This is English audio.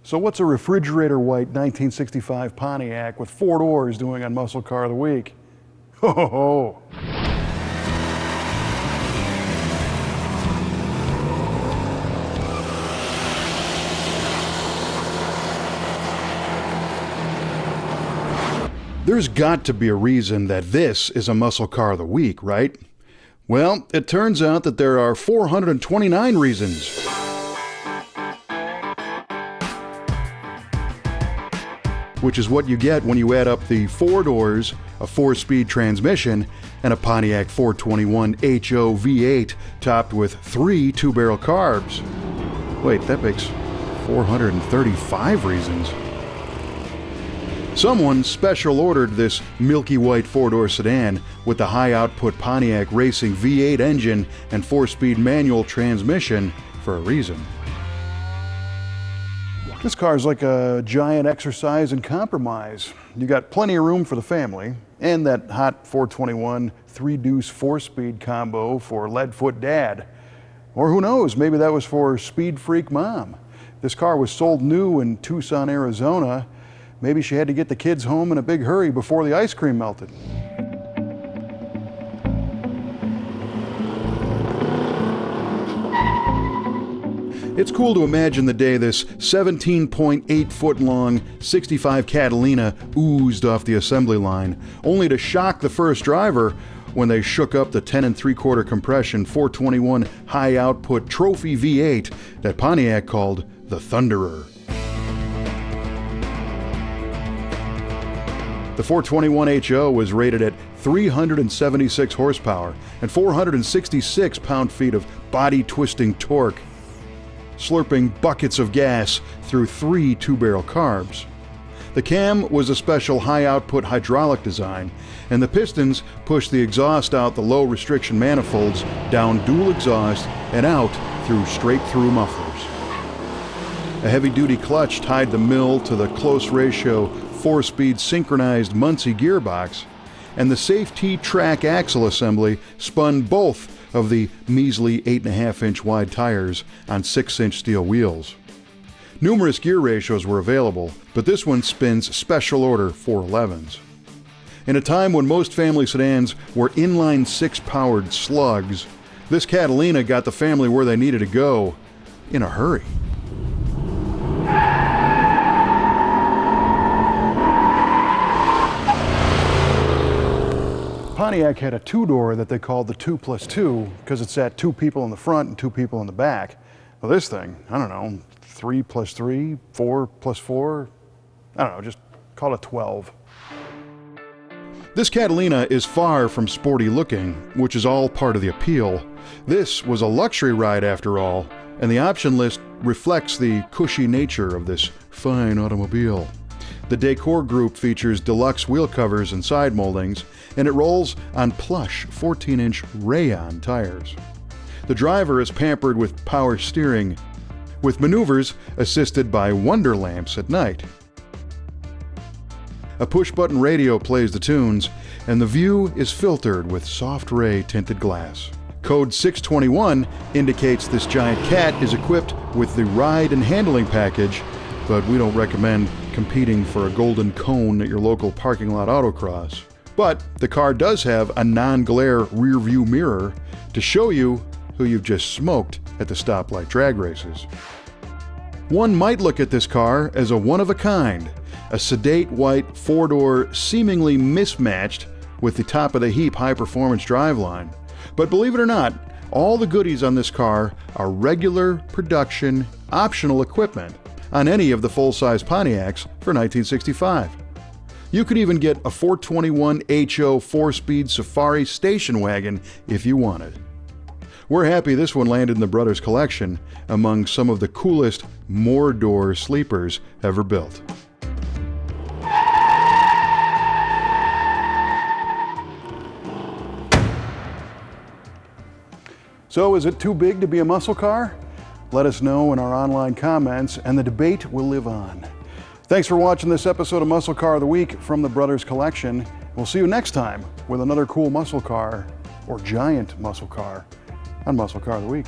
So what's a refrigerator white 1965 Pontiac with 4 doors doing on Muscle Car of the Week? Ho ho ho! There's got to be a reason that this is a Muscle Car of the Week, right? Well, it turns out that there are 429 reasons. Which is what you get when you add up the 4 doors, a 4-speed transmission, and a Pontiac 421 HO V8 topped with 3 2-barrel carbs. Wait, that makes 435 reasons. Someone special ordered this milky white 4-door sedan with the high-output Pontiac Racing V8 engine and 4-speed manual transmission for a reason. This car is like a giant exercise in compromise. You got plenty of room for the family, and that hot 421 3-deuce 4-speed combo for lead-foot dad. Or who knows, maybe that was for speed freak mom. This car was sold new in Tucson, Arizona. Maybe she had to get the kids home in a big hurry before the ice cream melted. It's cool to imagine the day this 17.8-foot-long 65 Catalina oozed off the assembly line, only to shock the first driver when they shook up the 10 3/4 compression 421 high-output trophy V8 that Pontiac called the Thunderer. The 421 HO was rated at 376 horsepower and 466 pound-feet of body-twisting torque, slurping buckets of gas through 3 2-barrel carbs. The cam was a special high-output hydraulic design, and the pistons pushed the exhaust out the low-restriction manifolds, down dual exhaust, and out through straight-through mufflers. A heavy-duty clutch tied the mill to the close-ratio 4-speed synchronized Muncie gearbox, and the safety track axle assembly spun both of the measly 8.5-inch wide tires on 6-inch steel wheels. Numerous gear ratios were available, but this one spins special order 411s. In a time when most family sedans were inline 6-powered slugs, this Catalina got the family where they needed to go in a hurry. Pontiac had a 2-door that they called the 2+2 because it sat 2 people in the front and 2 people in the back. Well, this thing, I don't know, 3+3, 4+4, I don't know, just call it 12. This Catalina is far from sporty looking, which is all part of the appeal. This was a luxury ride after all, and the option list reflects the cushy nature of this fine automobile. The decor group features deluxe wheel covers and side moldings, and it rolls on plush 14-inch rayon tires. The driver is pampered with power steering, with maneuvers assisted by wonder lamps at night. A push-button radio plays the tunes, and the view is filtered with soft ray tinted glass. Code 621 indicates this giant cat is equipped with the ride and handling package, but we don't recommend competing for a golden cone at your local parking lot autocross. But the car does have a non-glare rear view mirror to show you who you've just smoked at the stoplight drag races. One might look at this car as a one-of-a-kind, a sedate white 4-door seemingly mismatched with the top-of-the-heap high-performance driveline. But believe it or not, all the goodies on this car are regular production optional equipment on any of the full-size Pontiacs for 1965. You could even get a 421 HO 4-speed Safari station wagon if you wanted. We're happy this one landed in the Brothers collection among some of the coolest more-door sleepers ever built. So is it too big to be a muscle car? Let us know in our online comments, and the debate will live on. Thanks for watching this episode of Muscle Car of the Week from the Brothers Collection. We'll see you next time with another cool muscle car, or giant muscle car, on Muscle Car of the Week.